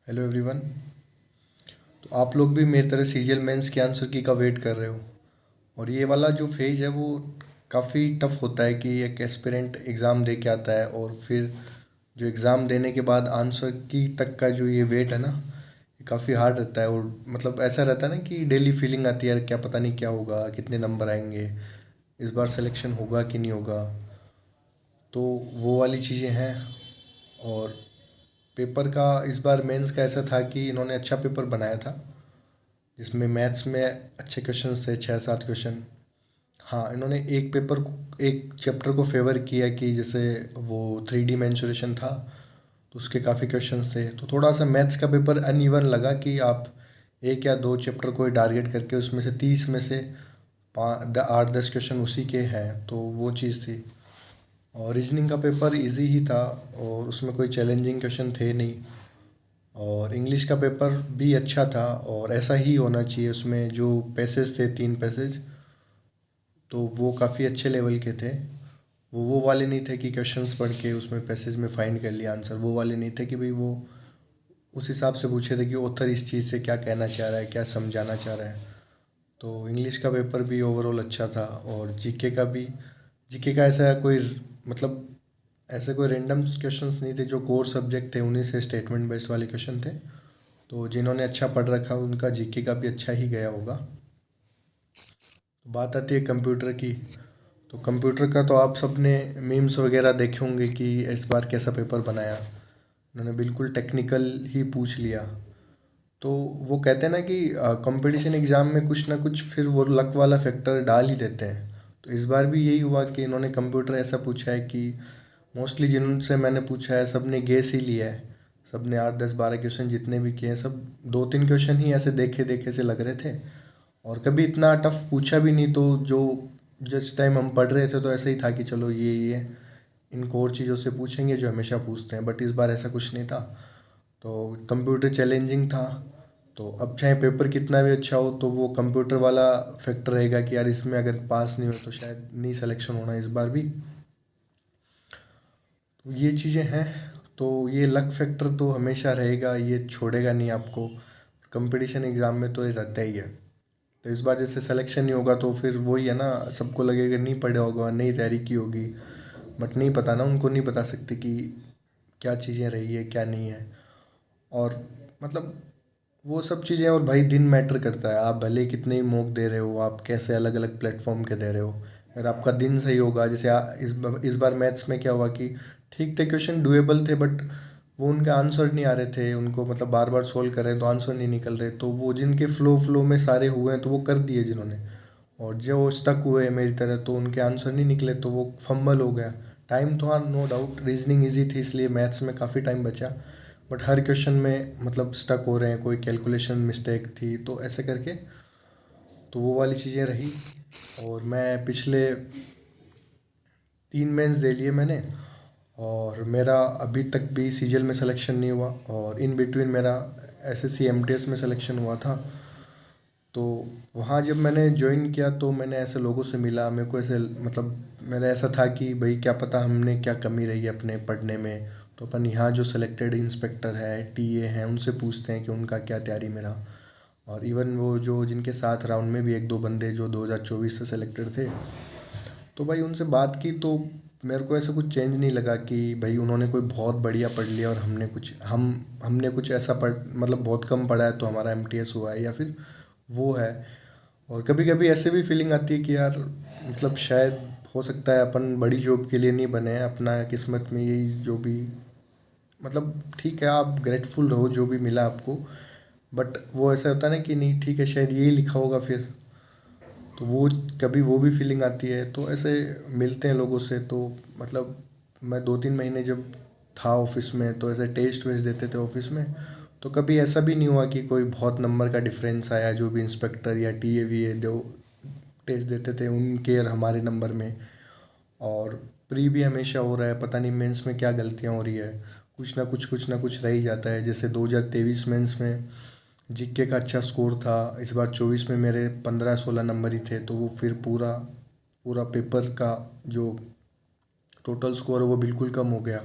Hello everyone. तो आप लोग भी मेरी तरह सीजीएल मेंस के आंसर की का वेट कर रहे हो। और ये वाला जो फेज है वो काफ़ी टफ होता है कि एक एस्पिरेंट एग्ज़ाम दे के आता है और फिर जो एग्ज़ाम देने के बाद आंसर की तक का जो ये वेट है ना, ये काफ़ी हार्ड रहता है। और मतलब ऐसा रहता है ना कि डेली फीलिंग आती है यार, क्या पता नहीं क्या होगा, कितने नंबर आएंगे, इस बार सिलेक्शन होगा कि नहीं होगा। तो वो वाली चीज़ें हैं। और पेपर का इस बार मेंस का ऐसा था कि इन्होंने अच्छा पेपर बनाया था, जिसमें मैथ्स में अच्छे क्वेश्चंस थे, 6-7 क्वेश्चन। हाँ, इन्होंने एक पेपर एक चैप्टर को फेवर किया कि जैसे वो 3D मेंसुरेशन था, तो उसके काफ़ी क्वेश्चंस थे। तो थोड़ा सा मैथ्स का पेपर अनइवन लगा कि आप एक या दो चैप्टर को ही टारगेट करके उसमें से 30 में से 8-10 क्वेश्चन उसी के हैं, तो वो चीज़ थी। और रीजनिंग का पेपर इजी ही था और उसमें कोई चैलेंजिंग क्वेश्चन थे नहीं। और इंग्लिश का पेपर भी अच्छा था और ऐसा ही होना चाहिए। उसमें जो पैसेज थे, 3 पैसेज, तो वो काफ़ी अच्छे लेवल के थे। वो वाले नहीं थे कि क्वेश्चंस पढ़ के उसमें पैसेज में फाइंड कर लिया आंसर। वो वाले नहीं थे कि भाई वो उस हिसाब से पूछे थे कि ऑथर इस चीज़ से क्या कहना चाह रहा है, क्या समझाना चाह रहा है। तो इंग्लिश का पेपर भी ओवरऑल अच्छा था। और जीके का भी, जीके का ऐसा कोई मतलब ऐसे कोई रैंडम क्वेश्चंस नहीं थे, जो कोर सब्जेक्ट थे उन्हीं से स्टेटमेंट बेस्ड वाले क्वेश्चन थे। तो जिन्होंने अच्छा पढ़ रखा उनका जीके का भी अच्छा ही गया होगा। तो बात आती है कंप्यूटर की। तो कंप्यूटर का तो आप सबने मीम्स वगैरह देखे होंगे कि इस बार कैसा पेपर बनाया। उन्होंने बिल्कुल टेक्निकल ही पूछ लिया। तो वो कहते हैं ना कि कंपटीशन एग्ज़ाम में कुछ ना कुछ फिर वो लक वाला फैक्टर डाल ही देते हैं। तो इस बार भी यही हुआ कि इन्होंने कंप्यूटर ऐसा पूछा है कि मोस्टली जिनसे मैंने पूछा है सब ने गेस ही लिया है। सब ने 8-10-12 क्वेश्चन जितने भी किए हैं, सब 2-3 क्वेश्चन ही ऐसे देखे देखे से लग रहे थे। और कभी इतना टफ पूछा भी नहीं। तो जो जिस टाइम हम पढ़ रहे थे तो ऐसा ही था कि चलो ये इनको और चीज़ों से पूछेंगे जो हमेशा पूछते हैं, बट इस बार ऐसा कुछ नहीं था। तो कंप्यूटर चैलेंजिंग था। तो अब चाहे पेपर कितना भी अच्छा हो, तो वो कंप्यूटर वाला फैक्टर रहेगा कि यार इसमें अगर पास नहीं हो तो शायद नहीं सिलेक्शन होना इस बार भी। तो ये चीज़ें हैं। तो ये लक फैक्टर तो हमेशा रहेगा, ये छोड़ेगा नहीं आपको। कंपटीशन एग्ज़ाम में तो ये रहता ही है। तो इस बार जैसे सिलेक्शन नहीं होगा तो फिर वही है ना, सबको लगेगा नहीं पढ़ा होगा, नहीं तैयारी की होगी। बट नहीं पता ना, उनको नहीं बता सकते कि क्या चीज़ें रही है क्या नहीं है। और मतलब वो सब चीज़ें। और भाई दिन मैटर करता है, आप भले कितने ही मॉक दे रहे हो, आप कैसे अलग अलग प्लेटफॉर्म के दे रहे हो। अगर आपका दिन सही होगा, जैसे इस बार मैथ्स में क्या हुआ कि ठीक थे क्वेश्चन, डुएबल थे, बट वो उनके आंसर नहीं आ रहे थे उनको, मतलब बार बार सोल्व कर रहे हैं तो आंसर नहीं निकल रहे। तो वो जिनके फ्लो में सारे हुए हैं तो वो कर दिए जिन्होंने। और जो स्टक हुए मेरी तरह तो उनके आंसर नहीं निकले, तो वो फंबल हो गया। टाइम तो हाँ, नो डाउट रीजनिंग इजी थी इसलिए मैथ्स में काफ़ी टाइम बचा। बट हर क्वेश्चन में मतलब स्टक हो रहे हैं, कोई कैलकुलेशन मिस्टेक थी तो ऐसे करके। तो वो वाली चीज़ें रही। और मैं पिछले 3 मेंस दे लिए मैंने, और मेरा अभी तक भी सीजीएल में सिलेक्शन नहीं हुआ। और इन बिटवीन मेरा एसएससी एमटीएस में सिलेक्शन हुआ था। तो वहाँ जब मैंने ज्वाइन किया तो मैंने ऐसे लोगों से मिला, मेरे को ऐसे मतलब मेरा ऐसा था कि भाई क्या पता हमने क्या कमी रही है अपने पढ़ने में। तो अपन यहाँ जो सिलेक्टेड इंस्पेक्टर है, टीए हैं, उनसे पूछते हैं कि उनका क्या तैयारी मेरा। और इवन वो जो जिनके साथ राउंड में भी एक दो बंदे जो 2024 से सिलेक्टेड थे, तो भाई उनसे बात की तो मेरे को ऐसा कुछ चेंज नहीं लगा कि भाई उन्होंने कोई बहुत बढ़िया पढ़ लिया और हमने कुछ ऐसा पढ़ मतलब बहुत कम पढ़ा है तो हमारा एमटीएस हुआ है या फिर वो है। और कभी कभी ऐसे भी फीलिंग आती है कि यार मतलब शायद हो सकता है अपन बड़ी जॉब के लिए नहीं बने हैं, अपना किस्मत में यही जो भी मतलब ठीक है, आप ग्रेटफुल रहो जो भी मिला आपको। बट वो ऐसा होता है ना कि नहीं ठीक है, शायद यही लिखा होगा फिर। तो वो कभी वो भी फीलिंग आती है। तो ऐसे मिलते हैं लोगों से तो मतलब मैं 2-3 महीने जब था ऑफिस में तो ऐसे टेस्ट वेस्ट देते थे ऑफिस में। तो कभी ऐसा भी नहीं हुआ कि कोई बहुत नंबर का डिफरेंस आया, जो भी इंस्पेक्टर या टीए वी ए जो टेस्ट देते थे उनके और हमारे नंबर में। और प्री भी हमेशा हो रहा है, पता नहीं मेंस में क्या गलतियाँ हो रही है। कुछ ना कुछ रह ही जाता है। जैसे 2023 मेंस में जीके का अच्छा स्कोर था, इस बार 24 में मेरे 15-16 नंबर ही थे, तो वो फिर पूरा पूरा पेपर का जो टोटल स्कोर है वो बिल्कुल कम हो गया।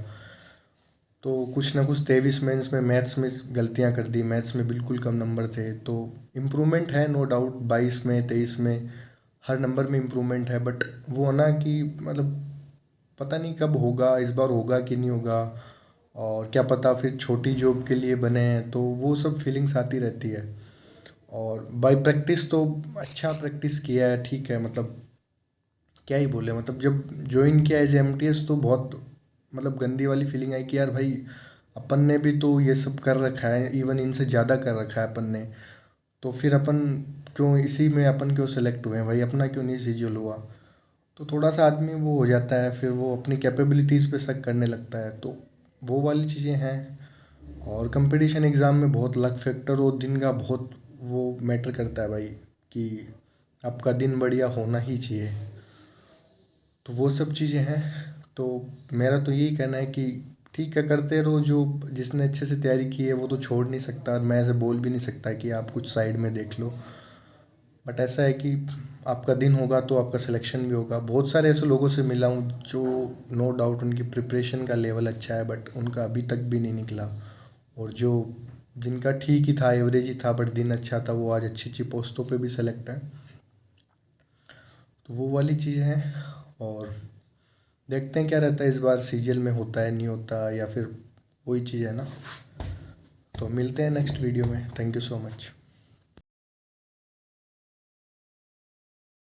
तो कुछ ना कुछ 23 मेंस में मैथ्स में गलतियां कर दी, मैथ्स में बिल्कुल कम नंबर थे। तो इम्प्रूवमेंट है नो डाउट, 22 में 23 में हर नंबर में इम्प्रूवमेंट है, बट वो ना कि मतलब पता नहीं कब होगा, इस बार होगा कि नहीं होगा, और क्या पता फिर छोटी जॉब के लिए बने हैं, तो वो सब फीलिंग्स आती रहती है। और बाय प्रैक्टिस तो अच्छा प्रैक्टिस किया है, ठीक है, मतलब क्या ही बोले, मतलब जब ज्वाइन किया एज एमटीएस तो बहुत मतलब गंदी वाली फीलिंग आई कि यार भाई अपन ने भी तो ये सब कर रखा है, इवन इनसे ज़्यादा कर रखा है अपन ने, तो फिर अपन क्यों इसी में अपन क्यों सेलेक्ट हुए हैं भाई, अपना क्यों नहीं सीजल हुआ। तो थोड़ा सा आदमी वो हो जाता है, फिर वो अपनी कैपेबिलिटीज़ पे शक करने लगता है, तो वो वाली चीज़ें हैं। और कंपटीशन एग्ज़ाम में बहुत लक फैक्टर और दिन का बहुत वो मैटर करता है भाई, कि आपका दिन बढ़िया होना ही चाहिए। तो वो सब चीज़ें हैं। तो मेरा तो यही कहना है कि ठीक है, करते रहो, जो जिसने अच्छे से तैयारी की है वो तो छोड़ नहीं सकता, और मैं ऐसे बोल भी नहीं सकता कि आप कुछ साइड में देख लो। बट ऐसा है कि आपका दिन होगा तो आपका सिलेक्शन भी होगा। बहुत सारे ऐसे लोगों से मिला हूँ जो नो डाउट उनकी प्रिपरेशन का लेवल अच्छा है, बट उनका अभी तक भी नहीं निकला। और जो जिनका ठीक ही था, एवरेज ही था, बट दिन अच्छा था, वो आज अच्छी अच्छी पोस्टों पे भी सेलेक्ट है। तो वो वाली चीज़ें हैं। और देखते हैं क्या रहता है इस बार, सीजीएल में होता है नहीं होता, या फिर वही चीज़ है ना। तो मिलते हैं नेक्स्ट वीडियो में। Thank you so much.